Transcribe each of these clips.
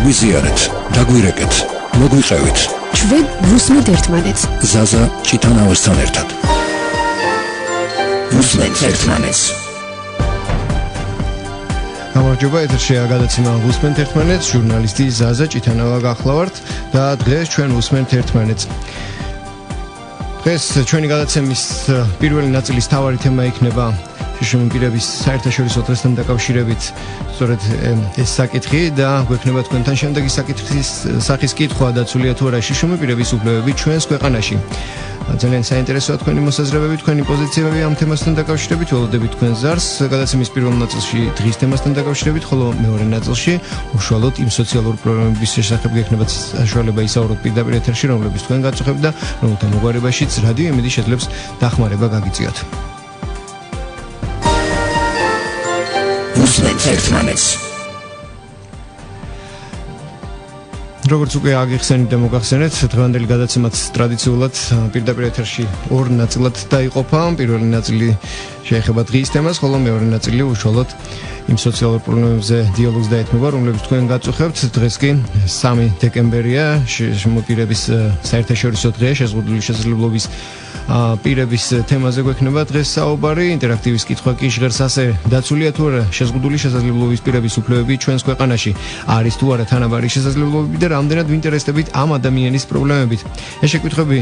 დაგვიზიარეთ, დაგვირეკეთ, მოგვიყევით. ჩვენ ვუსმენთ ერთმანეთს. ზაზა ჭიტანაოსთან ერთად. ვუსმენთ ერთმანეთს. გამარჯობა, ეთერშია გადაცემა ვუსმენთ ერთმანეთს, ჟურნალისტი ზაზა ჭიტანავა გახლავართ და დღეს ჩვენ ვუსმენთ ერთმანეთს. დღეს ჩვენი გადაცემის პირველი ნაწილის თავარი თემა იქნება შიშმომპირების საერთაშორისო დღესთან დაკავშირებით სწორედ ეს საკითხი და გვექნება თქვენთან შემდეგი საკითხის სახის კითხვა დაცულია თუ არა შიშმომპირების უფლებები ჩვენს ქვეყანაში. ძალიან საინტერესოა თქვენი მოსაზრებები, თქვენი პოზიციები ამ თემასთან დაკავშირებით. ველოდებით თქვენ ზარს გადაცემის პირველ ნაწილში დღის თემასთან დაკავშირებით, ხოლო მეორე ნაწილში უშუალოდ იმ სოციალური პრობლემების შესახებ გექნებათ საშუალება ისაუბროთ პირდაპირ ეთერში, რომლებიც თქვენ გაწუხებთ და რომელთა მოგვარებაშიც რადიო იმედი შეძლებს დახმარება გაგიწიოთ. ვუსმენთ ერთმანეთს. როგორც უკვე აგიხსენეთ და მოგახსენეთ, დღევანდელი გადაცემაც ტრადიციულად პირდაპირ ეთერში ორ ნაწილად დაიყოფა. პირველი ნაწილი შეეხება დღის თემას, ხოლო მეორე ნაწილი უშუალოდ იმ სოციალურ პრობლემებზე დიალოგს დაეთმობა, რომლებიც თქვენ გაწუხებთ. დღეს კი 3 დეკემბერია, შიშმომპირების საერთაშორისო დღეა, შეზღუდული შესაძლებლობის პირების თემაზე გვექნება დღეს საუბარი. ინტერაქტივის კითხვა კი ჟღერს ასე: დაცულია თუ არა შეზღუდული შესაძლებლობის პირების უფლებები ჩვენს ქვეყანაში? არის თუ არა თანაბარი შესაძლებლობები და რამდენად ვინტერესდებით ამ ადამიანის პრობლემებით? ეს შეკითხვები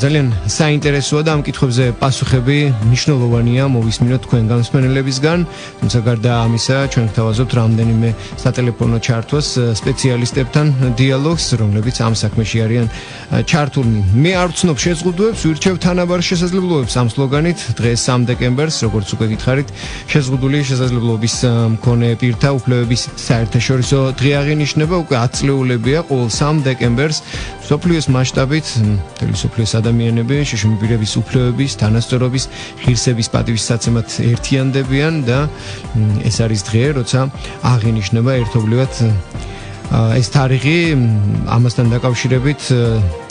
ძალიან საინტერესოა და ამ კითხვებზე პასუხები მნიშვნელოვანია მოვისმინოთ თქვენ გამსმენელებისგან. თუმცა გარდა ამისა, ჩვენ გთავაზობთ რამდენიმე სატელეფონო ჩართვას სპეციალისტებთან დიალოგს, რომლებიც ამ საქმეში არიან ჩართულნი. მე არ ვცნობ შეზღუდვებს, ვირჩევ თანაბარ შესაძლებლობებს. ამ სლოგანით დღეს 3 დეკემბერს, როგორც უკვე გითხარით, შეზღუდული შესაძლებლობის მქონე პირთა უფლებების საერთაშორისო დღე აღინიშნება. უკვე 10 წლეულებია ყოველ 3 დეკემბერს მსოფლიოს მასშტაბით მთელი მსოფლიოს ადამიანები შიშმომპირების უფლებების, თანასწორობის, ღირსების პატივისცემად ერთიანდებიან და ეს არის დღე, როცა აღინიშნება ერთობლივად ეს თარიღი. ამასთან დაკავშირებით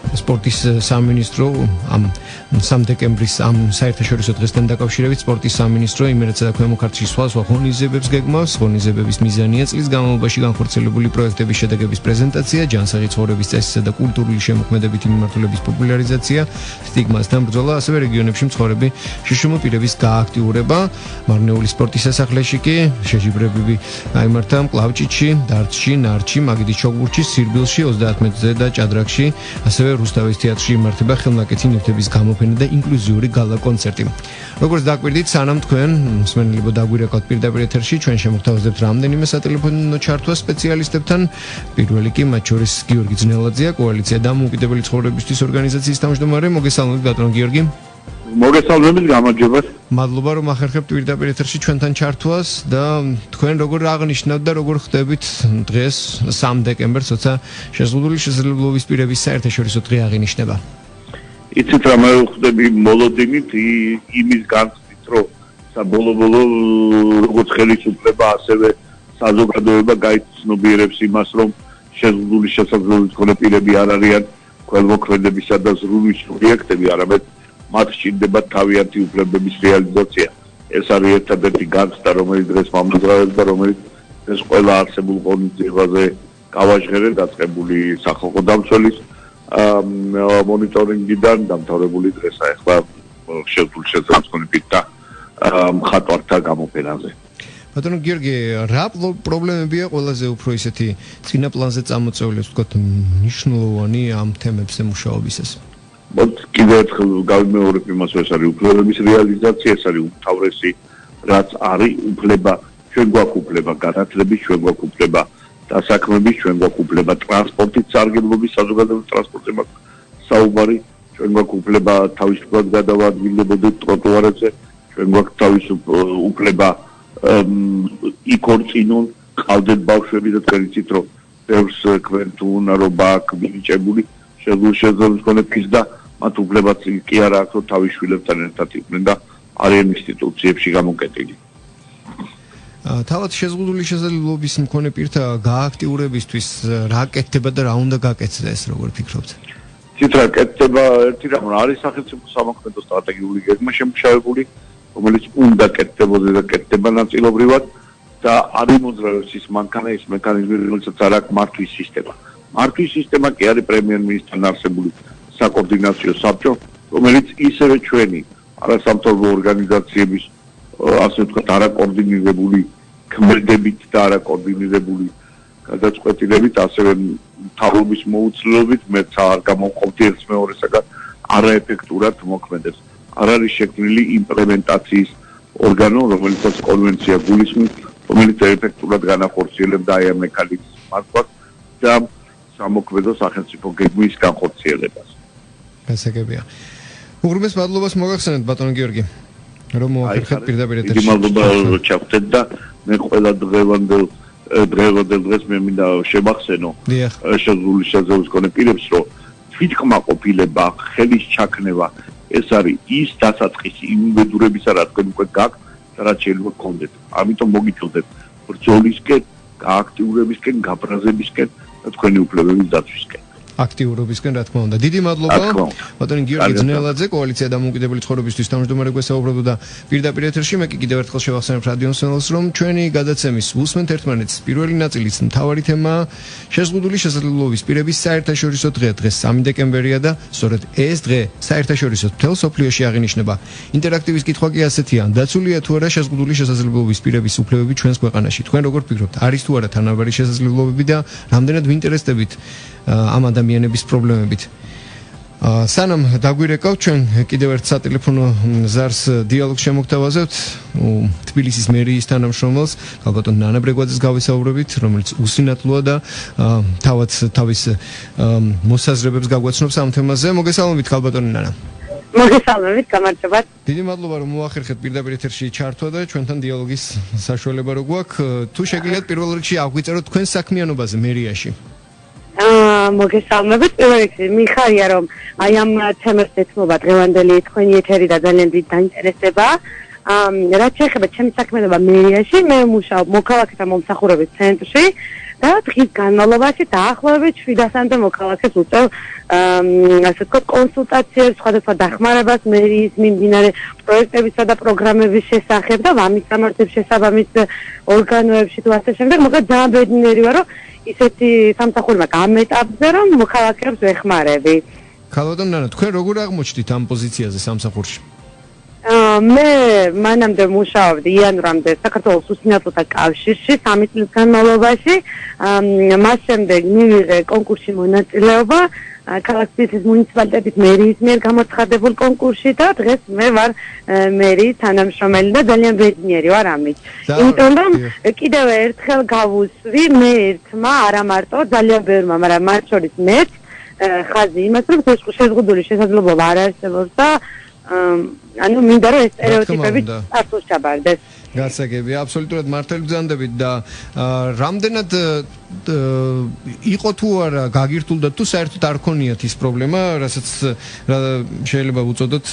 სპორტის სამინისტრო ამ 3 დეკემბრის ამ საერთაშორისო დღესთან დაკავშირებით სპორტის სამინისტრო იმერეთსა და ქვემო ქართლში სხვა ღონისძიებებს გეგმავს. ღონისძიებების მიზანია წლის განმავლობაში განხორციელებული პროექტების შედეგების პრეზენტაცია, ჯანსაღი ცხოვრების წესისა და კულტურული შემოქმედებითი მიმართულების პოპულარიზაცია, სტიგმასთან ბრძოლა, ასევე რეგიონებში მცხოვრები შიშმომპირების გააქტიურება. მარნეული სპორტის სასახლეში კი შეჯიბრებები გაიმართა მკლავჭიდში, დარცში, ნარჩი, მაგიდის ჩოგბურთში, სირბილში, 30 მეტრზე და ჭადრაკში, ასევე რუსთავის თეატრში იმართება ხელნაკეთი ნივთების გამოფენა და ინკლუზიური გალა კონცერტი. როგორც დაკვირდით, სანამ თქვენ მსმენელებო დაგვირეკოთ პირდაპირ ეთერში, ჩვენ შემოგთავაზებთ რამდენიმე სატელეფონო ჩართვა სპეციალისტებთან. პირველი კი მათ შორის გიორგი ძნელაძეა, კოალიცია დამოუკიდებელი ცხოვრებისთვის ორგანიზაციის თავმჯდომარე. მოგესალმებით, ბატონო გიორგი. მოგესალმებით, გამარჯობა. მადლობა, რომ ახერხებთ პირდაპირ ეთერში ჩვენთან ჩართვას და თქვენ როგორ აღნიშნავთ და როგორ ხვდებით დღეს 3 დეკემბერს, როცა შეზღუდული შესაძლებლობის პირების საერთაშორისო დღე აღინიშნება? იცით რა, მე ხვდები მოლოდინით იმის განცდით, რომ საბოლოო როგორც ხელისუფლება, ასევე საზოგადოება გაიცნობიერებს იმას, რომ შეზღუდული შესაძლებლობის მქონე პირები არ არიან ქველმოქმედებისა და ზრუნვის სუბიექტები, არამედ მათ სჭირდება თავიანთი უფლებების რეალიზაცია. ეს არის ერთადერთი განცდა, რომელიც დღეს მომძღავებს და რომელიც ეს ყველა არსებულ ღონისძიებაზე გავაჟღერეთ, დაწყებული სახალხო დამცველის მონიტორინგიდან დამთავრებული დღეს ახლა შეზღუდული შესაძლებლობის მქონე პირთა მხატვართა გამოფენაზე. ბატონო გიორგი, რა პრობლემებია ყველაზე უფრო ისეთი წინა პლანზე წამოწეული, ვთქვათ, მნიშვნელოვანი ამ თემებზე მუშაობისას? კიდევ ერთხელ გავიმეორებ იმას, რომ ეს არის უფლებების რეალიზაცია, ეს არის უმთავრესი, რაც არის უფლება, ჩვენ გვაქვს უფლება განათლების, ჩვენ გვაქვს უფლება დასაქმების, ჩვენ გვაქვს უფლება ტრანსპორტით სარგებლობის, საზოგადოების ტრანსპორტზე მაქვს საუბარი, ჩვენ გვაქვს უფლება თავისუფლად გადავადგილდებოდეთ ტროტუარებზე, ჩვენ გვაქვს თავისუფლად უფლება იქორწინონ, ყავდეთ ბავშვები და თქვენ იცით, რომ ბევრს თქვენ თუ უნდა რომ აქ მივიჭებული შესაძლებლობის მქონე პირს და მათ უფლებაც კი არა აქვს, რომ თავის შვილებთან ერთად იყვნენ და არიან ინსტიტუციებში გამოკეტილი. თავად შეზღუდული შესაძლებლობის მქონე პირთა გააქტიურებისთვის რა კეთდება და რა უნდა გაკეთდეს, როგორ ფიქრობთ? ცით რა კეთდება, ერთი რამ არის სახელმწიფო სამოქმედო სტრატეგიული გეგმა შემუშავებული, რომელიც უნდა კეთდებოდეს და კეთდება ნაწილობრივად და არ იმოძრავებს ის მექანიზმი, რომელსაც არ აქვს მართვის სისტემა. მართვის სისტემა კი არის პრემიერ-მინისტრთან არსებული საკოორდინაციო საბჭო, რომელიც ისევე ჩვენი არასამთავრობო ორგანიზაციების ასე ვთქვათ არაკოორდინირებული ქმედებით და არაკოორდინირებული გადაწყვეტილებით, ასევე მთავრობის მოუწვევებით მეც არ გამოვყოფდი ერთს მეორესაგან არაეფექტურად მოქმედებს. არ არის შექმნილი იმპლემენტაციის ორგანო, რომელსაც კონვენცია გულისხმობს, რომელიც ეფექტურად განახორციელებდა აი ამ მექანიზმის მართვას და სამოქმედო სახელმწიფო გეგმის განხორციელებას. გასაგებია. უღრმეს მადლობას მოგახსენეთ ბატონო გიორგი. რომ მოახერხეთ პირდაპირ ეთერში. დიდი მადლობა რომ ჩავხდეთ და მე ყველა დღევანდელ დღეს მე მინდა შემახსენო შეზღუდული შესაძლებლობის მქონე პირებს, რომ თვითკმაყოფილება, ხელის ჩაქნევა ეს არის ის დასაწყისი იმ უბედურებისა, რაც თქვენ უკვე გაქვთ და რაც შეიძლება გქონდეთ. ამიტომ მოგიწოდეთ ბრძოლისკენ, გააქტიურებისკენ, გაბრაზებისკენ და თქვენი უფლებების დაცვისკენ. აქტიურობისკენ რა თქმა უნდა. დიდი მადლობა. ბატონი გიორგი ძნელაძე, კოალიცია დამოუკიდებელი ცხოვრებისთვის თავმჯდომარე გვესაუბრებდა და პირდაპირ ეთერში მე კი კიდევ ერთხელ შევახსენებ რადიო მსმენელს, რომ ჩვენი გადაცემის უსმენთ ერთმანეთს პირველი ნაწილის მთავარი თემაა შეზღუდული შესაძლებლობის პირების საერთაშორისო დღე. დღეს 3 დეკემბერია და სწორედ ეს დღე საერთაშორისო მთელ სოფლიოში აღინიშნება. ინტერაქტივის კითხვა კი ასეთია: დაცულია თუ არა შეზღუდული შესაძლებლობის პირების უფლებები ჩვენს ქვეყანაში? თქვენ როგორ ფიქრობთ, არის თუ არა თანაბარი შესაძლებლობები და რამდენად ვინტერესდებით ამ ადამიანების პრობლემებით? სანამ დაგვირეკავთ, ჩვენ კიდევ ერთ სატელეფონო ზარს დიალოგს შემოგთავაზებთ თბილისის მერიის თანამშრომელს ქალბატონ ნანა ბრეგვაძეს გავესაუბრებით, რომელიც უსინათლოა და თავად თავის მოსაზრებებს გაგვაცნობს ამ თემაზე. მოგესალმებით ქალბატონი ნანა. მოგესალმებით, გამარჯობათ. დიდი მადლობა რომ მოახერხეთ პირდაპირ ეთერში ჩართვა და ჩვენთან დიალოგის საშუალება რო გვაქვს. თუ შეგიძლიათ პირველ რიგში აღვიწეროთ თქვენ საქმიანობაზე მერიაში. მოგესალმებით. პირველ რიგში მიხარია რომ აი ამ თემას ეთმობა დღევანდელი თქვენი ეთერი და ძალიან დიდი დაინტერესება. რაც შეეხება ჩემი საქმიანობა მერიაში, მე მუშაობ მოქალაქეთა მომსახურების ცენტრში და დღის განმავლობაში დაახლოებით 700-მდე მოქალაქეს უწევ ასე ვთქვათ კონსულტაციებს, სხვადასხვა დახმარებას მერიის მიმდინარე პროექტებისა და პროგრამების შესახებ და ამის სამართლების შესაბამის ორგანოებში თუ ასე შემდეგ. მოკლედ ძალიან ბედნიერი ვარ, რომ ისეთი სამსახური მაქვს ამ ეტაპზე, რომ მოქალაქეებს ვეხმარები. ქალბატონ ნანა, თქვენ როგორ აღმოჩნდით ამ პოზიციაზე სამსახურში? მე მანამდე მუშაობდი იანვრამდე საქართველოს უსინათლოთა კავშირში 3 წლის განმავლობაში. მას შემდეგ მივიღე კონკურსში მონაწილეობა ქალაქ თბილისის მუნიციპალიტეტის მერიის მიერ გამოცხადებულ კონკურსში და დღეს მე ვარ მერიის თანამშრომელი და ძალიან ბედნიერი ვარ ამით. იმიტომ რომ კიდევ ერთხელ გავუსვი მე ერთმა, არა მარტო ძალიან ბევრმა, მაგრამ მათ შორის მეც ხაზი იმას, რომ შეზღუდული შესაძლებლობა არ არსებობს და ანუ მინდა რომ ეს სტერეოტიპები წარსულს ჩაბარდეს. გასაგებია, აბსოლუტურად მართალი ბრძანდებით და რამდენად იყო თუ არა გაგირთულდა თუ საერთოდ არ ქონიათ ის პრობლემა, რასაც შეიძლება უწოდოთ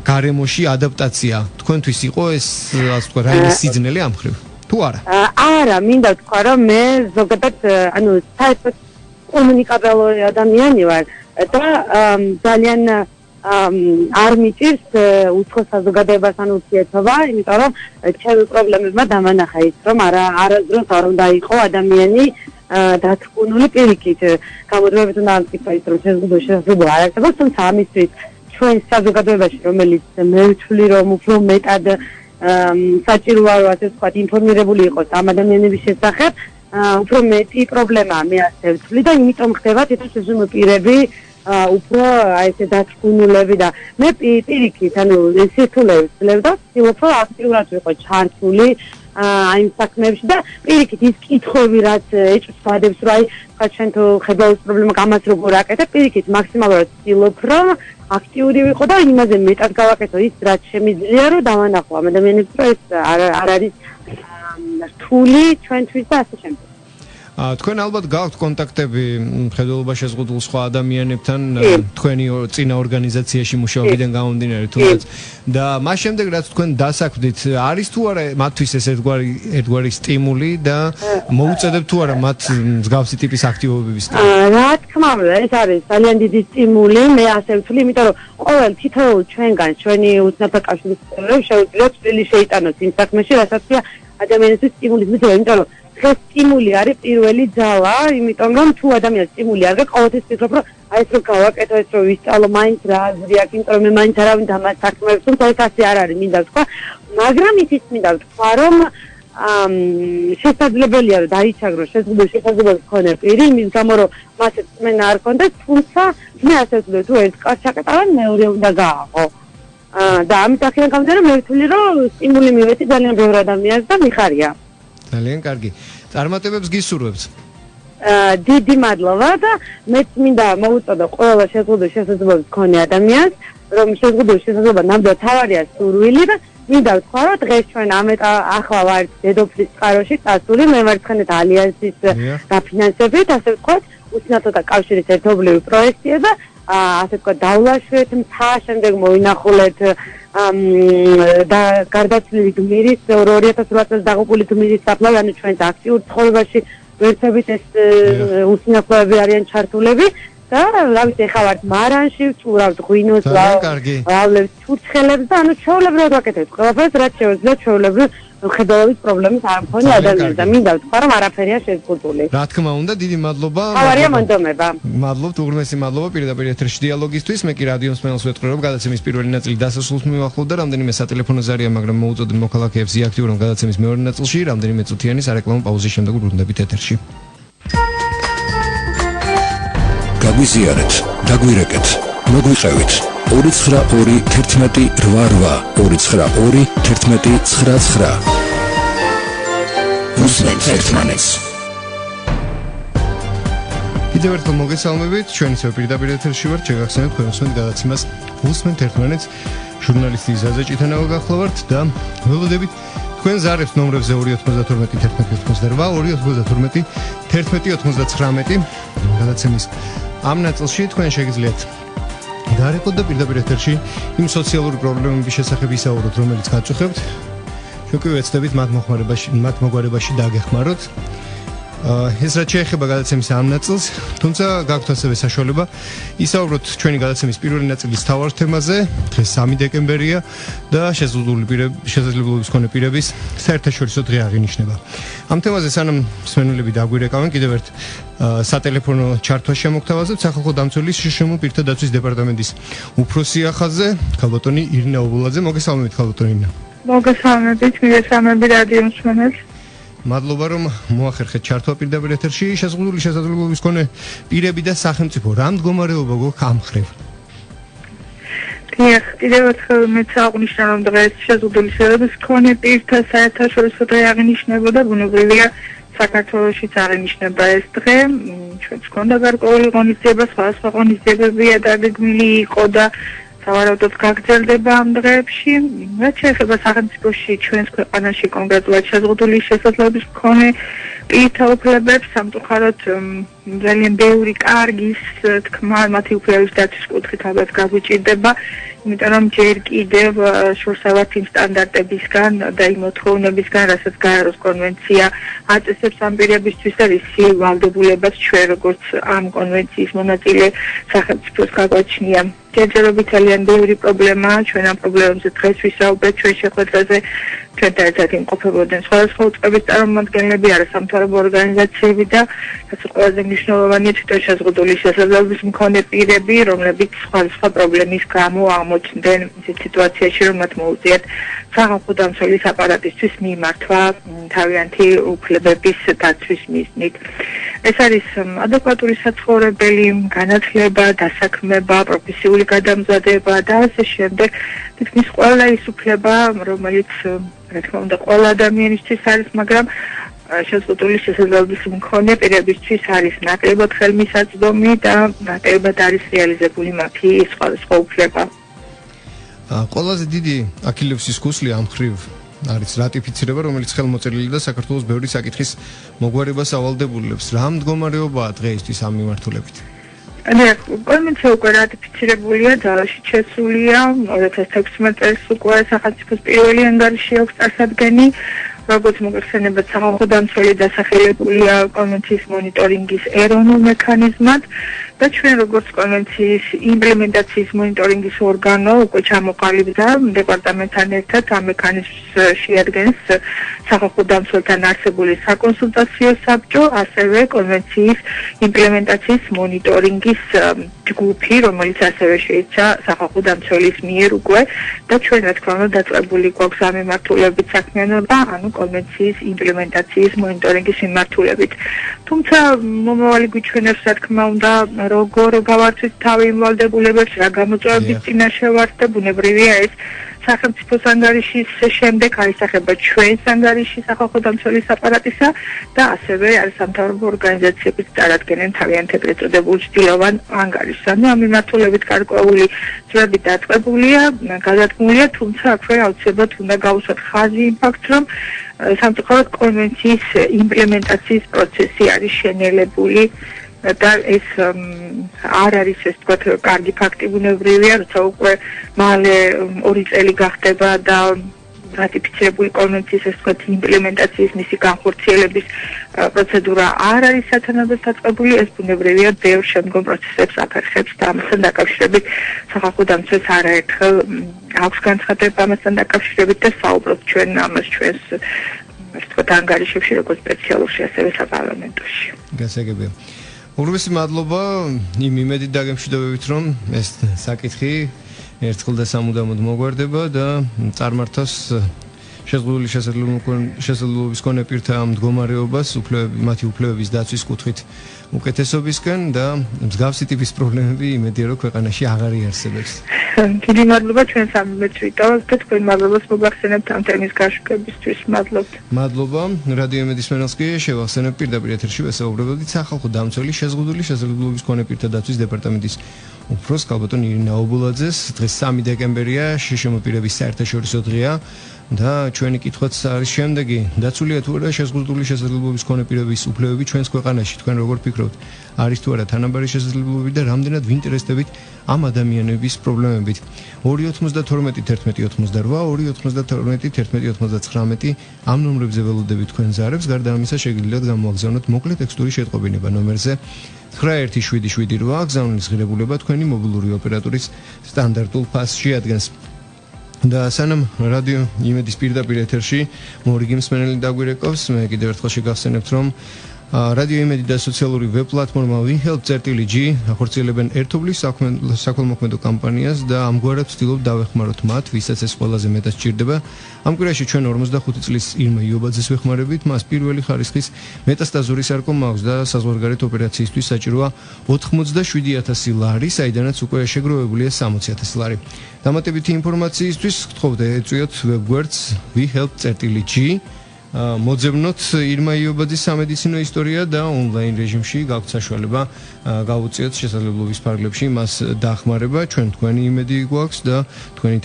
გარემოში ადაპტაცია. თქვენთვის იყო ეს ასე ვთქვათ რაიმე სიძნელე ამ ხრივ? თუ არა? არა, მინდა ვთქვა რომ მე ზოგადად ანუ საერთოდ კომუნიკაბელური ადამიანი ვარ და ძალიან არ მიჭირს უცხო საზოგადოებას ან ურთიერთობა, იმიტომ რომ ჩემი პრობლემებმა დამანახა ის, რომ არასდროს არ უნდა იყოს ადამიანი დათრგუნული პირიქით. გამოდროებით უნდა ამტკიცო ის, რომ შეზღუდული შესაძლებლობა არ არსებობს, თუმცა ამისთვის ჩვენ საზოგადოებაში, რომელიც მე ვთვლი, რომ უფრო მეტად საჭიროა, ასე ვთქვათ, ინფორმირებული იყოს ამ ადამიანების შესახებ, უფრო მეტი პრობლემაა მე ასე ვთვლი და იმიტომ ხდება თვითონ შეზღუდული პირები უფრო აი ესე დათრგუნულები და მე პირიქით ანუ სირთულეებს ვძლევ და ვცდილობ რომ აქტიურად ვიყო ჩართული აი იმ საქმეებში და პირიქით ის კითხვები რაც ეჭვსადებს რომ აი თქვა ჩვენ თუ ხედავთ პრობლემა გამას როგორ აკეთებ პირიქით მაქსიმალურად ვცდილობ რომ აქტიური ვიყო და იმაზე მეტად გავაკეთო ის რაც შემიძლია რომ დავანახო ამ ადამიანებს რომ ეს არ არის რთული ჩვენთვის და ასე შემდეგ. თქვენ ალბათ გაქვთ კონტაქტები მხედველობა შეზღუდულ სხვა ადამიანებთან თქვენი წინა ორგანიზაციაში მუშაობიდან გამომდინარე თუნდაც და მას შემდეგ რაც თქვენ დასაქმდით არის თუ არა მათთვის ეს ერთგვარი სტიმული და მოუწედებთ თუ არა მათ მსგავსი ტიპის აქტივობებისკენ? რა თქმა უნდა ეს არის ძალიან დიდი სტიმული მე ასე ვთვლი იმიტომ რომ ყოველ თითოეულ ჩვენგან ჩვენი უსინათლოთა კავშირის წევრებს შეუძლიათ წვლილი შეიტანოს იმ საქმეში რასაც ადამიანისთვის სტიმულის მიცემა, იმიტომ რომ დღეს სტიმული არის პირველი ძალა, იმიტომ რომ თუ ადამიანს სტიმული არ გაქვს, ყოველთვის ფიქრობ, რომ აი ეს რომ გავაკეთო, ეს რომ ვისწავლო, მაინც რა აზრი აქვს, იმიტომ რომ მე მაინც არავინ დამას საქმეებს, თუმცა ეს ასე არ არის, მინდა ვთქვა, მაგრამ ისიც მინდა ვთქვა, რომ შესაძლებელია რომ დაიჩაგროს შესაძლებლობის მქონე პირი, იმის გამო რომ მას წმენა არ ქონდეს, თუმცა მე ასე ვთვლი, თუ ერთ კარს ჩაკეტავენ, მეორე უნდა გააღო. და ამით აქედან გამომდინარე მე ვთვლი, რომ სტიმული მივეცი ძალიან ბევრ ადამიანს და მიხარია. ძალიან კარგი. წარმატებებს გისურვებთ. დიდი მადლობა და მეც მინდა მოუწოდო ყველა შესაძლებლობის მქონე ადამიანს, რომ შესაძლებლობის შესაძლებლობა ნამდვილად თავარია სურვილი და მინდა ვთქვა, რომ დღეს ჩვენ ახლა ვართ დედოფლის წყაროში წასული მემარცხენეთა ალიანსის დაფინანსებით, ასე ვთქვათ, უსინათლოთა კავშირის ერთობლივი პროექტია და ასე ვთქვათ, დავლაშვეთ მთა, შემდეგ მოვინახულეთ და გარდაცვლილი გმირის 2008 წელს დაღუპული გმირის საფლავი, ანუ ჩვენს აქტიურ ცხოვრებაში ვერთობით ეს უსინათლოები არიან ჩართულები. და რა ვიცი ახლა ვართ მარანში, ვწურავთ ღვინოს, ავლებს ჩურჩხელებს და ანუ ჩვეულებრივად ვაკეთებთ ყველაფერს, რაც შეუძლია ჩვეულებრივ მხედველობის პრობლემის არ მქონე ადამიანს და მინდა ვთქვა, რომ არაფერია შეზღუდული. რა თქმა უნდა, დიდი მადლობა. თავარია მონდომება. მადლობთ უღრმესი მადლობა პირდაპირ ეთერში დიალოგისთვის. მე კი რადიო მსმენელს ვეთქვი, რომ გადაცემის პირველი ნაწილი დასასრულს მივახლოვდა, რამდენიმე სატელეფონო ზარია, მაგრამ მოუწოდეთ მოქალაქეებს ზიაქტიურონ გადაცემის მეორე ნაწილში, რამდენიმე წუთიანი სარეკლამო პაუზის შემდეგ ბრუნდებით ეთერში. გაგვიზიარეთ, დაგვირეკეთ, მოგვიყევით 292 11 88 292 11 99 უსმენთ ერთმანეთს. კიდევ ერთხელ მოგესალმებით, ჩვენ ისევ პირდაპირ ეთერში ვართ, შეგახსენებთ თქვენ უსმენთ გადაცემას უსმენთ ერთმანეთს, ჟურნალისტი ზაზა ჭიტანავა გახლავართ და ველოდებით თქვენ ზარებს ნომრებზე 292 11 88 292 11 99 გადაცემის ამ ნაწილში თქვენ შეგიძლიათ გარეკოთ და პირდაპირ ეთერში იმ სოციალური პრობლემების შესახებ ისაუბროთ, რომელიც გაწუხებთ. ჩვენ კი ვეცდებით მათ მოგვარებაში დაგეხმაროთ. ეს რაც შეეხება გადაცემის ამ ნაწილს, თუმცა გაქვთ ასევე საშუალება ისაუბროთ ჩვენი გადაცემის პირველი ნაწილის მთავარ თემაზე. დღეს 3 დეკემბერია და შესაძლებლობის მქონე პირების საერთაშორისო დღე აღინიშნება. ამ თემაზე სანამ მსმენელები დაგვირეკავენ, კიდევ ერთ სატელეფონო ჩართვას შემოგთავაზებთ სახალხო დამცველის შრომულ პირთა დაცვის დეპარტამენტის უფროსი ახალზე, ქალბატონი ირინა ობოლაძე. მოგესალმებით ქალბატონი ირინა. მოგესალმებით, მიგესალმებით რადიო მსმენელს. მადლობა რომ მოახერხეთ ჩართვა პირდაპირ ეთერში. შესაძლებლობის მქონე პირები და სახელმწიფო რა მდგომარეობა გვაქვს ამ მხრივ? კიდევ ერთხელ მეც აღნიშნა, რომ დღეს შესაძლებლობის მქონე პირთა საერთაშორისო დღე აღინიშნებოდა, ბუნებრივია საქართველოშიც აღინიშნება ეს დღე. ჩვენც გქონდა გარკვეული ღონისძიება, სხვადასხვა ღონისძიებები დაგეგმილი იყო და სავარაუდოდ გაგრძელდება ამ დღეებში. რაც შეეხება სახელმწიფოში, ჩვენს ქვეყანაში კონკრეტულად შეზღუდული შესაძლებლობის მქონე პირთა უფლებებს, სამწუხაროდ ძალიან ბევრი კარგის თქმა მათი უფლებების დაცვის კუთხით ალბათ გაგვიჭირდება, იმიტომ რომ ჯერ კიდევ შორსავართ იმ სტანდარტებისგან და იმ მოთხოვნებისგან, რასაც გაეროს კონვენცია აწესებს ამ პირებისთვის და ვისი ვალდებულებაც ჩვენ როგორც ამ კონვენციის მონაწილე სახელმწიფოს გაგვაჩნია. ჯერჯერობით ძალიან ბევრი პრობლემაა, ჩვენ ამ პრობლემებზე დღეს ვისაუბრეთ ჩვენ შეხვედრაზე. ჩვენთან ერთად იმყოფებოდნენ სხვადასხვა უწყების წარმომადგენლები, არასამთავრობო ორგანიზაციები და რაც ყველაზე მნიშვნელოვანია თვითონ შეზღუდული შესაძლებლობის მქონე პირები, რომლებიც სხვადასხვა პრობლემის გამო აღმოჩნდნენ ისეთ სიტუაციაში, რომ მათ მოუწიათ სახალხო დამცველის აპარატისთვის მიმართვა თავიანთი უფლებების დაცვის მიზნით. ეს არის ადეკვატური საცხოვრებელი, განათლება, დასაქმება, პროფესიული გადამზადება და ასე შემდეგ. თითქმის ყველა ის უფლება, რომელიც რა თქმა უნდა ყველა ადამიანისთვის არის, მაგრამ შეზღუდული შესაძლებლობის მქონე პირებისთვის არის ნაკლებად ხელმისაწვდომი და ნაკლებად არის რეალიზებული მათი სხვადასხვა უფლება. ყველაზე დიდი აქილევსის ქუსლი ამ მხრივ არის რატიფიცირება, რომელიც ხელმოწერილი და საქართველოს ბევრი საკითხის მოგვარებას ავალდებულებს. რა მდგომარეობაა დღეისთვის ამ მიმართულებით? კონვენცია უკვე რატიფიცირებულია, ძალაში შესულია 2016 წელს უკვე სახელმწიფოს პირველი ანგარიში აქვს წარსადგენი, როგორც მოგეხსენებათ, სახალხო დამცველი დასახელებულია კონვენციის მონიტორინგის ეროვნულ მექანიზმად და ჩვენ როგორც კონვენციის იმპლემენტაციის მონიტორინგის ორგანო უკვე ჩამოყალიბდა დეპარტამენტთან ერთად ამ მექანიზმს შეადგენს სახალხო დამცველთან არსებული საკონსულტაციო საბჭო, ასევე კონვენციის იმპლემენტაციის მონიტორინგის ჯგუფი, რომელიც ასევე შეიცა სახალხო დამცველის მიერ უკვე და ჩვენ რა თქმა უნდა დაწყებული გვაქვს ამ მიმართულებით საქმიანობა, ანუ კონვენციის იმპლემენტაციის მონიტორინგის მიმართულებით. თუმცა მომავალი გვიჩვენებს რა თქმა უნდა როგორ გავარცით თავი იმ ვალდებულებებს, რა გამოწვევებით წინაშე ვართ და ბუნებრივია ეს სახელმწიფოს ანგარიშის შემდეგ აისახება ჩვენს ანგარიშის სახალხო დამცველის აპარატისა და ასევე არის სამთავრობო ორგანიზაციებიც წარადგენენ თავიანთ ეგრეთ წოდებულ ჭდილოვან ანგარიშს. ანუ ამ მიმართულებით გარკვეული ძვრები დაწყებულია, გადადგმულია, თუმცა აქვე აუცილებლად უნდა გავუსვათ ხაზი იმ ფაქტს, რომ სამწუხაროდ კონვენციის იმპლემენტაციის პროცესი არის შენელებული და ეს არ არის ეს თქვათ კარგი ფაქტი ბუნებრივია, როცა უკვე მალე 2 წელი გახდება და რატიფიცირებული კონვენციის ეს თქვათ იმპლემენტაციის მისი განხორციელების პროცედურა არ არის სათანადოდ დაწყებული, ეს ბუნებრივია ბევრ შემდგომ პროცესებს აფერხებს და ამასთან დაკავშირებით სახალხო დამცველს არაერთხელ აქვს განცხადება ამასთან დაკავშირებით და საუბრობთ ჩვენ ამას ჩვენს თქვათ ანგარიშებში როგორც სპეციალურში, ასევე საპარლამენტოში. გასაგებია. უღრმესი მადლობა იმ იმედით დაგემშვიდობებით, რომ ეს საკითხი ერთხელ და სამუდამოდ მოგვარდება და წარმართავს შეზღუდული შესაძლებლობის მქონე პირთა მდგომარეობას, მათი უფლებების დაცვის კუთხით უკეთესობისკენ და მსგავსი ტიპის პრობლემები იმედია რომ ქვეყანაში აღარ იარსებებს. დიდი მადლობა ჩვენს ამბებს ვიტოვოთ და თქვენ მადლობას მოგახსენებთ ამ თემის გაშუქებისთვის. მადლობთ. მადლობა. რადიო იმედის მენელს კი შევახსენებ პირდაპირ ეთერში ვესაუბრებოდით სახალხო დამცველი შეზღუდული შესაძლებლობის მქონე პირთა დაცვის დეპარტამენტის უფროს კალბატონ ირინა ობულაძეს. დღეს 3 დეკემბერია, შშმ პირების საერთაშორისო დღეა და ჩვენი კითხვაც არის შემდეგი: დაცულია თუ არა შეზღუდული შესაძლებლობის მქონე პირების უფლებები ჩვენს ქვეყანაში? თქვენ როგორ ფიქრობთ? არის თუ არა თანაბარი შესაძლებლობები და რამდენად ვინტერესდებით ამ ადამიანების პრობლემებით? 2921188 2921189 ამ ნომრებზე ველოდებით თქვენ ზარებს. გარდა ამისა შეგიძლიათ გამოგზავნოთ მოკლე ტექსტური შეტყობინება ნომერზე 917778 გზავნის ღირებულება თქვენი მობილური ოპერატორის სტანდარტულ ფასში ადგენს. და სანამ რადიო იმედის პირდაპირ ეთერში მორიგი მსმენელი დაგვირეკავს, მე კიდევ ერთხელ შეგახსენებთ, რომ რადიო იმედი და სოციალური ვებ პლატფორმა WeHelp.g ახორციელებენ ერთობლის საქველმოქმედო კამპანიას და ამგვარად ვცდილობ დავეხმაროთ მათ, ვისაც ეს ყველაზე მეტად სჭირდება. ამ კვირაში ჩვენ 45 წლის ირმა იობაძეს ვეხმარებით, მას პირველი ხარისხის მეტასტაზური სარკომა აქვს და საზღვარგარეთ ოპერაციისთვის საჭიროა 87,000 ლარი, საიდანაც უკვე შეგროვებულია 60,000 ლარი. დამატებითი ინფორმაციისთვის გთხოვთ ეწვიოთ ვებგვერდს WeHelp.g მოძებნოთ ირმა იობაძის სამედიცინო ისტორია და ონლაინ რეჟიმში გაქვთ საშუალება გავუწიოთ შესაძლებლობის ფარგლებში მას დახმარება. ჩვენ თქვენი იმედი გვაქვს და თქვენი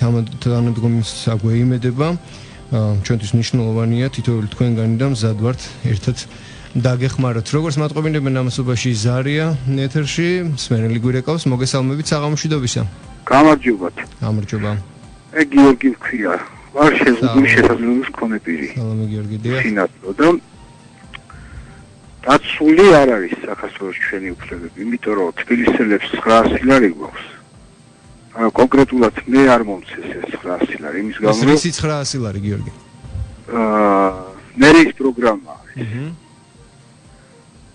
თანადგომის აგვეიმედება. ჩვენთვის მნიშვნელოვანია თითოეული თქვენგანი და მზად ვართ ერთად დაგეხმაროთ. როგორც მატყობინებენ ამასობაში ზარია ეთერში, მსმენელი გვირეკავს, მოგესალმებით, საღამოშვიდობისა. გამარჯობათ. გამარჯობა. გიორგი ვქია. ვარ შეზღუდული შესაძლებლობის მქონე პირი. სალამი გიორგი, დიახ. სინათლე და დაცული არ არის საქართველოს ჩვენი უფლებები, იმიტომ რომ თბილისელებს 900 ლარი გვაქვს. კონკრეტულად მე არ მომცეს ეს 900 ლარი, იმის გამო რომ ის 900 ლარი გიორგი. მერის პროგრამა არის.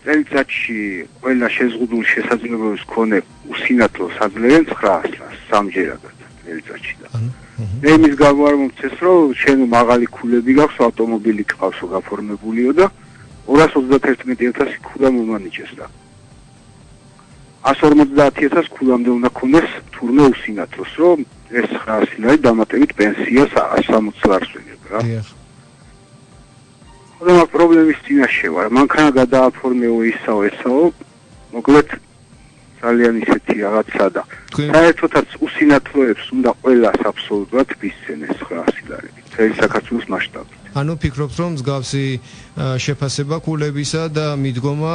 წელიწადში ყველა შეზღუდული შესაძლებლობის მქონე უსინათლოს აძლევენ 900 ლარს სამჯერადად წელიწადში და მე იმის გამო არ მომცეს რომ შენ მაღალი ქულები გაქვს, ავტომობილი გყავსო გაფორმებულიო და 231,000 ქულა მომანიჭეს და 150,000 ქულამდე უნდა ქონდეს თურმე უსინათლოს, რომ ეს 900 ლარი დამატებით პენსიას 160 ლარს ვიღებ რა. დიახ. ხოდა პრობლემის წინაშე ვარ. მანქანა გადააფორმეო ისაო, მოკლედ ძალიან ისეთი რაღაცა და საერთოდაც უსინათლოებს უნდა ყველას აბსოლუტურად მისცენ ეს 900 ლარი. მთელი საქართველოს მასშტაბით. ანუ ფიქრობთ რომ მსგავსი შეფასება ქულებისა და მიდგომა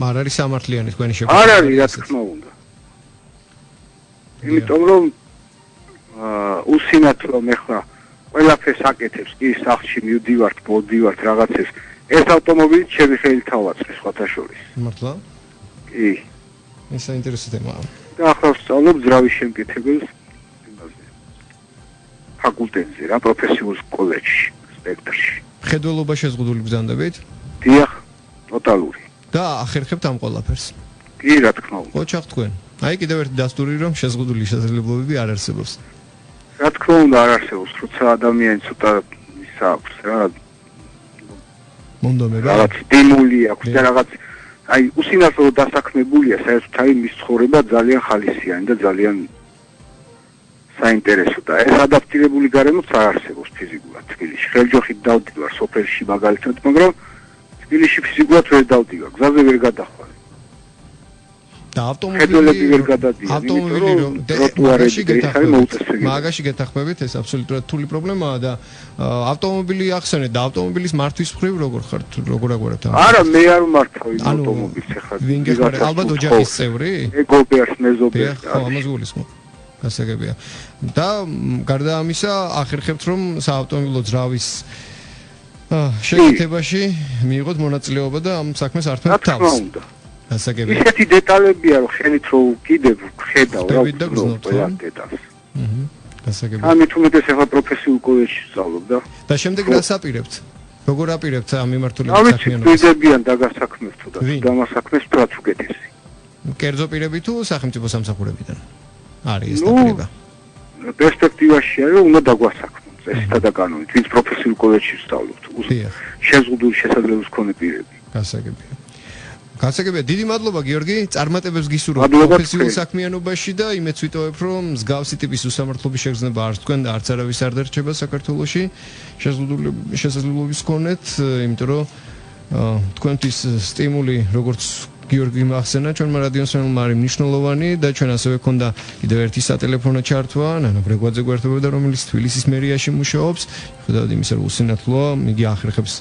არ არის სამართლიანი თქვენი შეფასება? არ არის, რა თქმა უნდა. იმიტომ რომ უსინათლო მე ხა ყველაფერს აკეთებს, კი სახლში მივდივართ, მოდივართ რაღაცებს. ეს ავტომობილი ჩემი ხელით ავაწყე სხვათა შორის. მართლა? კი. ეს საინტერესო თემაა. და ახლა ვსწავლობ ძრავის შემკეთებელს იმაზე. ფაკულტეტზე რა, პროფესიულ კოლეჯში, სპექტრში. მხედველობა შეზღუდული ბრძანდებით? დიახ, ტოტალური. და ახერხებთ ამ ყველაფერს? კი, რა თქმა უნდა. ოჩახ თქვენ. აი კიდევ ერთი დასტური რომ შეზღუდული შესაძლებლობები არ არსებობს. რა თქმა უნდა არ არსებობს, როცა ადამიანი ცოტა ისა აქვს რა მონდომება. რაღაც სტიმული აქვს და რაღაც აი უსინათლო დასაქმებულია საერთოდ აი მის ცხოვრება ძალიან ხალისიანი და ძალიან საინტერესო და ეს ადაპტირებული გარემოც არ არსებობს ფიზიკურად თბილისში. ხელჯოხით დავდივარ სოფელში მაგალითად, მაგრამ თბილისში ფიზიკურად ვერ დავდივარ, გზაზე ვერ გადახვალ. და ავტომობილი ვერ გადადიან. ავტომობილი რომ ტროტუარებში გეთახმებით. მაგაში გეთახმებით ეს აბსოლუტურად რთული პრობლემაა და ავტომობილი ახსენეთ და ავტომობილის მართვის მხრივ როგორ ხართ, როგორ აგვარებთ ამ? არა, მე არ ვმართავ ავტომობილს ახლა. ვინ გეხარ? ალბათ ოჯახის წევრი? მეგობერს, მეზობერს. ხო, ამას გულისხმობ. გასაგებია. და გარდა ამისა, ახერხებთ რომ საავტომობილო ძრავის შეკეთებაში მიიღოთ მონაწილეობა და ამ საქმეს ართმევთ თავს. რა თქმა უნდა. გასაგებია. ისეთი დეტალებია რომ ხელით რო კიდევ ხედავ რა დეტალს. გასაგებია. ამით უმეტეს ახლა პროფესიულ კოლეჯში ვსწავლობ და შემდეგ რას აპირებთ? როგორ აპირებთ ამ მიმართულებით საქმიანობას? ამით პირდებიან და გასაქმებთ და დამასაქმეს რაც უკეთესი. კერძო პირები თუ სახელმწიფო სამსახურებიდან? არის ეს დაპირება. პერსპექტივაში არის რომ უნდა დაგვასაქმოთ წესითა და კანონით, ვინც პროფესიულ კოლეჯში ვსწავლობთ. შეზღუდული შესაძლებლობის მქონე პირები. გასაგებია. გასაგებია, დიდი მადლობა გიორგი, წარმატებებს გისურვებთ პროფესიულ საქმიანობაში და იმედს ვიტოვებ, რომ მსგავსი ტიპის უსამართლობის შეგრძნება არც თქვენ და არც არავის არ დარჩება საქართველოში შესაძლებლობის მქონეთ, იმიტომ რომ თქვენთვის სტიმული როგორც გიორგი მახსენა ჩვენმა რადიოსმენელმა არის მნიშვნელოვანი და ჩვენ ასევე გქონდა კიდევ ერთი სატელეფონო ჩართვა ნანა ბრეგვაძე გვერდებოდა რომელიც თბილისის მერიაში მუშაობს ხედავთ იმისა რომ უსინათლოა იგი ახერხებს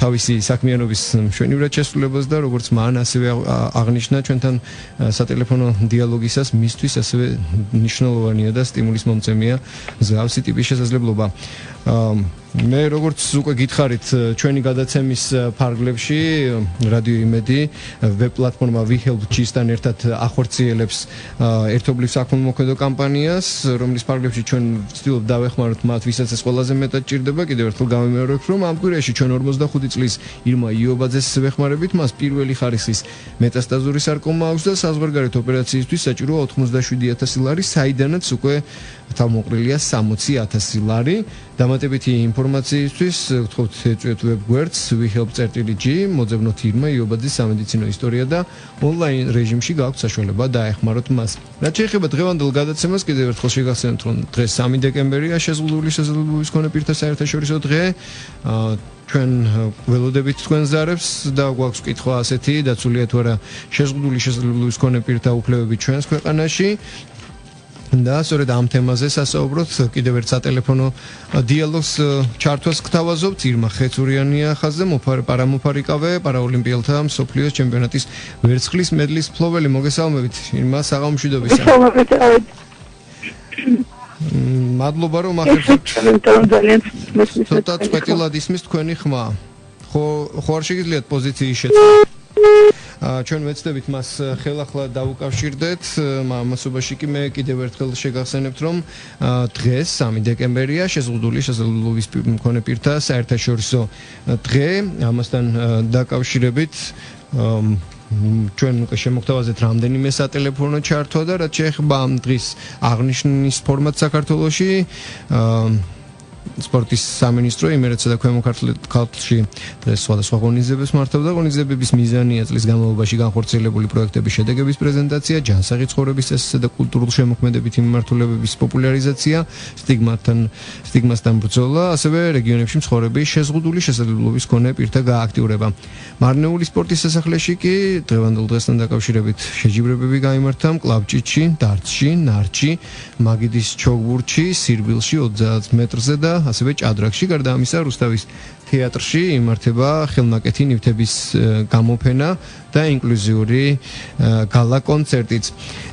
თავისი საქმიანობის მშვენივრად შესრულებას და როგორც მან ასევე აღნიშნა ჩვენთან სატელეფონო დიალოგისას მისთვის ასევე მნიშვნელოვანია და სტიმულის მომწემია მსგავსი ტიპის შესაძლებლობა მე როგორც უკვე გითხარით ჩვენი გადაცემის ფარგლებში რადიო იმედი ვებ პლატფორმა WeHelp-ჭისთან ერთად ახორციელებს ერთობლივ საქონლმოქმედო კამპანიას რომლის ფარგლებში ჩვენ ვცდილობთ დავეხმაროთ მათ ვისაც ეს ყველაზე მეტად ჭირდება კიდევ ერთხელ გამიმეორებთ რომ ამ კვირაში ჩვენ 45 წლის ირმა იობაძეს ვეხმარებით მას პირველი ხარისხის მეტასტაზური სარკომა აქვს და საზღვარგარეთ ოპერაციისთვის საჭირო 97000 ლარი საიდანაც უკვე თავმოყრილია 60000 ლარი დამატებითი ინფორმაციისთვის გთხოვთ ეწვიეთ ვებ გვერდს WeHelp.g მოძებნოთ ირმა იობაძის სამედიცინო ისტორია და ონლაინ რეჟიმში გაქვთ საშუალება დაეხმაროთ მას. რაც შეეხება დღევანდელ გადაცემას კიდევ ერთხელ შეგახსენებთ რომ დღეს 3 დეკემბერია შეზღუდული შესაძლებლობის მქონე პირთა საერთაშორისო დღე ჩვენ ველოდებით თქვენ ზარებს და გვაქვს კითხვა ასეთი დაცულია თუ არა შეზღუდული შესაძლებლობის მქონე პირთა უფლებები ჩვენს ქვეყანაში და სწორედ ამ თემაზე სასაუბროთ კიდევ ერთ სატელეფონო დიალოგს ჩართვას გთავაზობთ ირმა ხეცურიანია ხაზზე პარამოფარიკავე პარაოლიმპიელთა მსოფლიოს ჩემპიონატის ვერცხლის მედლის მფლობელი მოგესალმებით ირმა საღამომშვიდობისა მადლობა რომ ახერხებთ ცოტა წვეტილად ისმის თქვენი ხმა ხო არ შეგიძლიათ პოზიციის შეცვლა ჩვენ ვეცდებით მას ხელახლა დავუკავშირდეთ მასობაში კი მე კიდევ ერთხელ შეგახსენებთ რომ დღეს 3 დეკემბერია შეზღუდული შესაძლებლობის მქონე პირთა საერთაშორისო დღე ამასთან დაკავშირებით ჩვენ შემოგთავაზეთ რამდენიმე სატელეფონო ჩართვა და რაც შეეხება ამ დღის აღნიშვნის ფორმატს საქართველოში სპორტის სამინისტრო იმერეთსა და ქვემო ქართლში დღეს სხვადასხვა ღონისძიებებს მართავდა. ღონისძიებების მიზანია წლის განმავლობაში განხორციელებული პროექტების შედეგების პრეზენტაცია, ჯანსაღი ცხოვრების წესისა და კულტურულ შემოქმედებითი მიმართულებების პოპულარიზაცია, სტიგმასთან ბრძოლა, ასევე რეგიონებში მცხოვრების შეზღუდული შესაძლებლობის მქონე პირთა გააქტიურება. მარნეული სპორტის სასახლეში კი დღევანდელ დღესთან დაკავშირებით შეჯიბრებები გაიმართა მკლავჭიდში, დარცში, ნარჩი, მაგიდის ჩოგბურთში, სირბილში 30 მეტრზე და ასევე ჭადრაკში გარდა ამისა რუსთავის თეატრში იმართება ხელნაკეთი ნივთების გამოფენა და ინკლუზიური გალა კონცერტიც.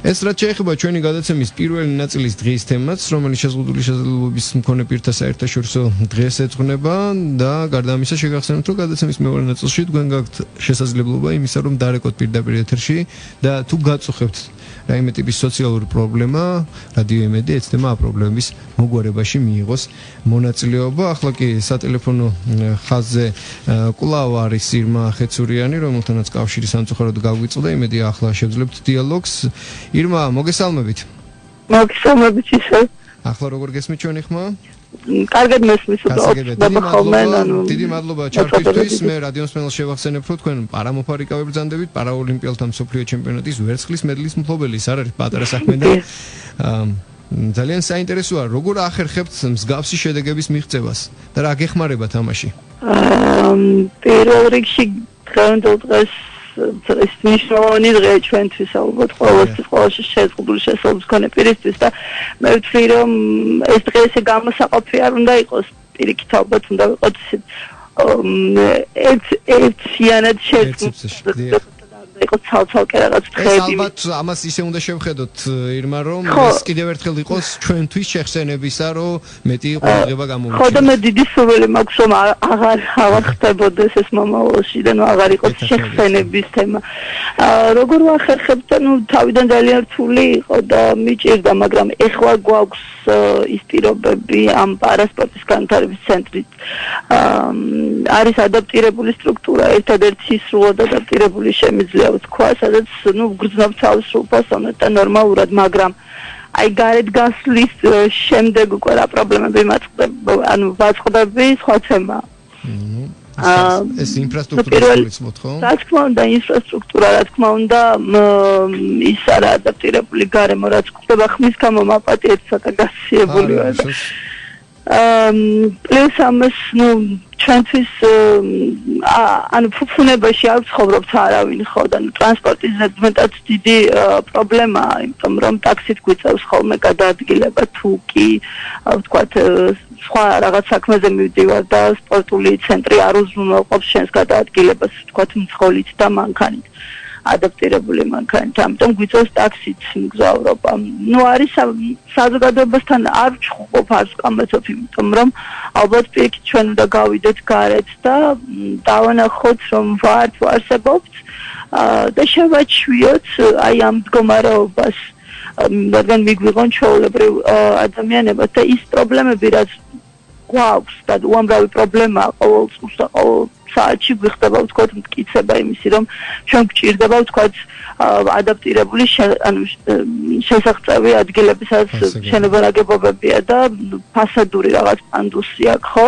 ეს რაც შეეხება ჩვენი გადაცემის პირველი ნაწილის დღის თემას, რომელიც შეზღუდული შესაძლებლობის მქონე პირთა საერთაშორისო დღეს ეძღვნება და გარდა ამისა შეგახსენებთ რომ გადაცემის მეორე ნაწილში თქვენ გაქვთ შესაძლებლობა იმისა რომ დარეკოთ პირდაპირ ეთერში და თუ გაწუხებთ რაიმე ტიპის სოციალური პრობლემა, რადიო იმედი ეცდება ამ პრობლემების მოგვარებაში მიიღოს მონაწილეობა. ახლა კი სატელეფონო ხაზზე კვლავ არის ირმა ხეცურიანი, რომელთანაც კავშირი სამწუხაროდ გაგვიწევდა. იმედია ახლა შევძლებთ დიალოგს. ირმა, მოგესალმებით. მოგესალმებით ისე. ახლა როგორ გესმით ჩვენი ხმა? კარგად მესმის დიდი მადლობა ჩართვისთვის. მე რადიო მსმენელს შევახსენებ, რომ თქვენ პარამოფარიკავებ ბრძანდებით პარაოლიმპიელთა მსოფლიო ჩემპიონატის ვერცხლის მედლის მფლობელის არ არის პატარა საქმე და ძალიან საინტერესოა, როგორ ახერხებთ მსგავსი შედეგების მიღწევას და რა გეხმარება თამაში? პირველ რიგში დღევანდელ დღეს ეს მნიშვნელოვანი დღეა ჩვენთვის, ალბათ ყოველთვის შეზღუდული შესაძლებლობის მქონე პირისთვის და მე ვთვლი, რომ ეს დღე ესე გამოსაყოფი არ უნდა იყოს, პირიქით ალბათ უნდა ვიყოთ ერთიანად შეზღუდული იყო ცალ-ცალკე რაღაც დღეები. ალბათ ამას ისე უნდა შევხედოთ, ირმა, რომ ეს კიდევ ერთხელ იყოს ჩვენთვის შეხსენებისა, რომ მეტი ყურადღება გამოვიჩინოთ. ხო და მე დიდი სურვილი მაქვს, რომ აღარ ხდებოდეს ეს მომავალში და აღარ იყოს შეხსენების თემა. როგორ ვახერხებთ, თავიდან ძალიან რთული იყო და მიჭირდა, მაგრამ ეხლა გვაქვს ის პირობები ამ პარასპორტის განვითარების ცენტრით. არის ადაპტირებული სტრუქტურა, ერთადერთი სრულად ადაპტირებული შემიძლია თქვა, სადაც გრძნობ თავს სრულფასოვნად და ნორმალურად, მაგრამ აი გარეთ გასვლის შემდეგ უკვე რა პრობლემები მაწყდება, ვაწყდები სხვა თემა. ეს ინფრასტრუქტურის მოთხო? რა თქმა უნდა, ინფრასტრუქტურა, რა თქმა უნდა, ის არა ადაპტირებული გარემო, რაც ხდება ხმის გამო მაპატიეთ ცოტა გასიებული ვარ. პლუს ამას, ჩვენთვის ფუფუნებაში არ ვცხოვრობთ არავინ, ხო და ტრანსპორტის ზედმეტად დიდი პრობლემაა, იმიტომ რომ ტაქსით გვიწევს ხოლმე გადაადგილება თუ კი ვთქვათ სხვა რაღაც საქმეზე მივდივარ და სპორტული ცენტრი არ უზრუნველყოფს შენს გადაადგილებას, ვთქვათ მძღოლით და მანქანით. ადაპტირებული მანქანით, ამიტომ გვიწევს ტაქსით მგზავრობა. არის საზოგადოებასთან არ ვჩხუბობ, არ ვკამათობ, იმიტომ რომ ალბათ პირიქით ჩვენ უნდა გავიდეთ გარეთ და დავანახოთ, რომ ვართ ვარსებობთ და შევაჩვიოთ აი ამ მდგომარეობას, რადგან მიგვიღონ ჩვეულებრივ ადამიანებად და ის პრობლემები, რაც გვაქვს და უამრავი პრობლემაა ყოველ წუთს და ყოველ საათში გვიხდება ვთქვათ მტკიცება იმისი, რომ ჩვენ გვჭირდება ვთქვათ ადაპტირებული შესაღწევი ადგილები, სადაც შენობა ნაგებობებია და ფასადური რაღაც პანდუსი აქვს, ხო?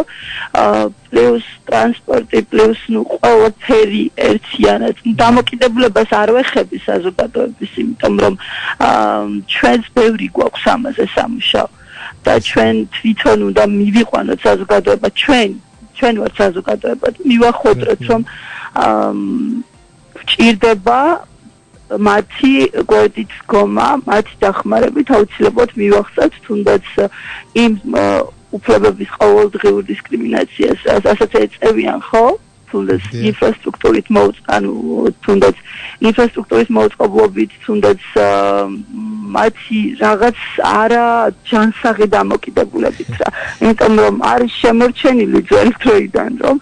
პლუს ტრანსპორტი, პლუს ყველაფერი ერთიანად. დამოკიდებულებას არ ვეხები საზოგადოების, იმიტომ რომ ჩვენს ბევრი გვაქვს ამაზე სამუშაო და ჩვენ თვითონ უნდა მივიყვანოთ საზოგადოება, ჩვენ ვართ საზოგადოება და მივახვედროთ, რომ გვჭირდება მათი გვერდით დგომა, მათი დახმარებით აუცილებლად მივახცევთ თუნდაც იმ უფლებების ყოველდღიურ დისკრიმინაციას, რასაც ეწევიან, ხო? თუნდაც ინფრასტრუქტურით თუნდაც ინფრასტრუქტურის მოწყობლობით, თუნდაც მათი რაღაც არა ჯანსაღი დამოკიდებულებით რა. იმიტომ რომ არის შემორჩენილი ძველი დროიდან, რომ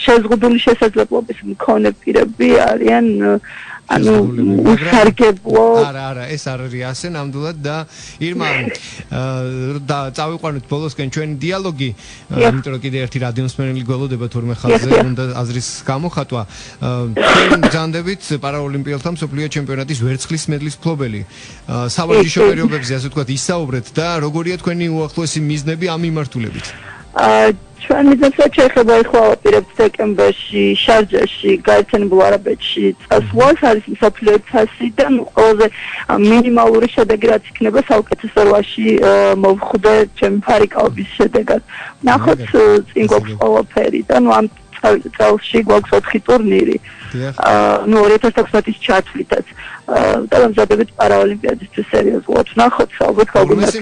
შეზღუდული შესაძლებლობის მქონე პირები არიან უსარგებლო. არა, ეს არ არის ასე ნამდვილად და ირმა და წავიყვანოთ ბოლოსკენ ჩვენი დიალოგი, იმიტომ რომ კიდე ერთი რადიო მსმენელი გველოდება თურმე ხაზზე უნდა აზრის გამოხატვა. ჩვენ ბრძანდებით პარაოლიმპიელთა მსოფლიო ჩემპიონატის ვერცხლის მედლის მფლობელი. სავარჯიშო პერიოდებზე, ასე ვთქვათ, ისაუბრეთ და როგორია თქვენი უახლოესი მიზნები ამ მიმართულებით? ჩვენ მიზნებს შეეხება ეხლა ვაპირებთ დეკემბერში შარჯაში გაერთიანებულ არაბეთში წასვლას, არის მსოფლიო თასი და ყველაზე მინიმალური შედეგი რაც იქნება საუკეთესო რვაში მოვხვდე ჩემი ფარიკაობის შედეგად. ნახოთ წინ გვაქვს ყველაფერი და ამ წელში გვაქვს 4 ტურნირი. 2016-ის ჩათვლითაც და ვამზადებით პარაოლიმპიადისთვის სერიოზულად. ნახოთ, ალბათ გავგონებთ.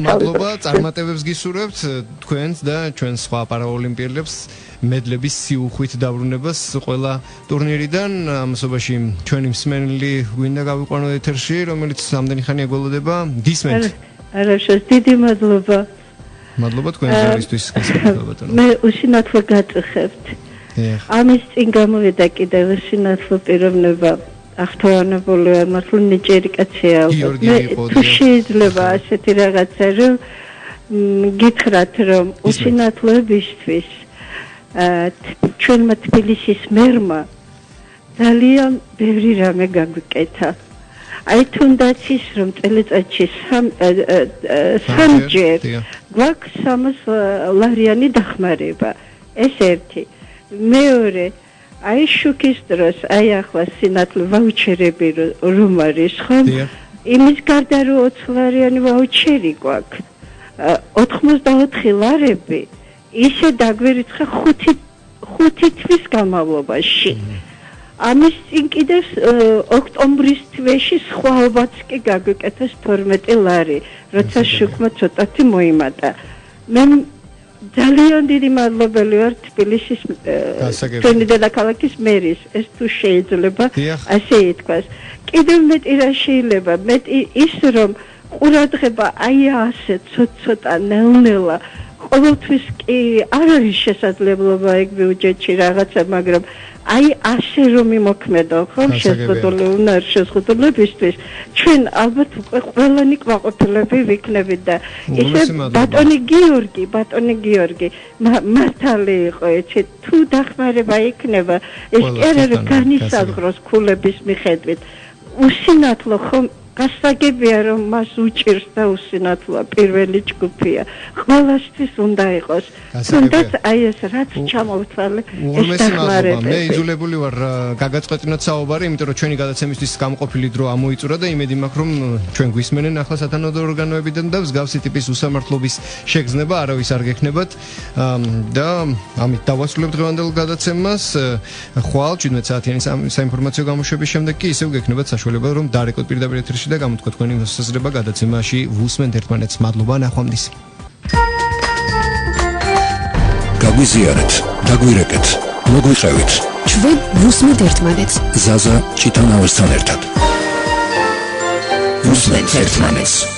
მადლობა, წარმატებებს გისურვებთ თქვენს და ჩვენ სხვა პარაოლიმპიელებს მედლების სიუხვით დაბრუნებას ყველა ტურნირიდან. ამასობაში ჩვენი მსმენელი გვინდა გავიყვანოთ ეთერში, რომელიც ამდენი ხანია გველოდება. გისმენთ? არა, დიდი მადლობა. მადლობა თქვენ ზარისთვის გასაგებია ბატონო. მე უშინათლო გაწეხებთ. ამის წინ გამოვიდა კიდევ უშინათლო პიროვნება. ახთოვანებული არ მართლა ნიჭიერი კაცია. თუ შეიძლება ასეთი რაღაცა რომ გითხრათ რომ უშინათლოებისთვის ჩვენმა თბილისის მერმა ძალიან ბევრი რამე გაგვიკეთა. აი თუნდაც ის რომ წელიწადში სამჯერ გვაქვს 300 ლარიანი დახმარება. ეს ერთი. მეორე აი შუქის დროს აი ახლა სინათლე ვაუჩერები რომ არის ხომ? იმის გარდა რომ 20 ლარიანი ვაუჩერი გვაქვს. 84 ლარები ისე დაგვერიცხა 5 თვის განმავლობაში. ამის წინ კიდევ ოქტომბრის თვეში სხვა ალბათ კი გაგვიკეთა 12 ლარი, როცა შუქმა ცოტათი მოიმატა. მე ძალიან დიდი მადლობელი ვარ თბილისის ჩვენი დედაქალაქის მერის, ეს თუ შეიძლება ასე ითქვას. კიდევ მეტი რა შეიძლება, მეტი ის რომ ყურადღება აი ასე ცოტა ნელ-ნელა ყოველთვის კი არ არის შესაძლებლობა ეგ ბიუჯეტში რაღაცა, მაგრამ აი ასე რომ იმოქმედო ხომ შეზღუდულებისთვის ჩვენ ალბათ უკვე ყველანი კმაყოფილები ვიქნებით და ისე ბატონი გიორგი მართალი იყო ეცი თუ დახმარება იქნება ეს კი არა რომ განისაზღვროს ქულების მიხედვით უსინათლო ხომ გასაგებია რომ მას უჭირს და უსინათლოა პირველი ჯგუფია ყველასთვის უნდა იყოს თუნდაც აი ეს რაც ჩამოვთვალე ეს დახმარება მე იძულებული ვარ გაგაწყვეტინოთ საუბარი იმიტომ რომ ჩვენი გადაცემისთვის გამყოფილი დრო ამოიწურა და იმედი მაქვს რომ ჩვენ გვისმენენ ახლა სათანადო ორგანოებიდან და მსგავსი ტიპის უსამართლობის შეგრძნება არავის არ გექნებათ და ამით დავასრულებთ დღევანდელ გადაცემას ხვალ 17 საათიანი საინფორმაციო გამოშვების შემდეგ კი ისევ გექნებათ საშუალება რომ დარეკოთ პირდაპირ ეთერში და გამოთქვათ თქვენი მოსაზრება გადაცემაში ვუსმენთ ერთმანეთს. მადლობა, ნახვამდის. გაგვიზიარეთ, დაგვირეკეთ, მოგვიყევით. ჩვენ ვუსმენთ ერთმანეთს. ზაზა ჭიტანავასთან ერთად. ვუსმენთ ერთმანეთს.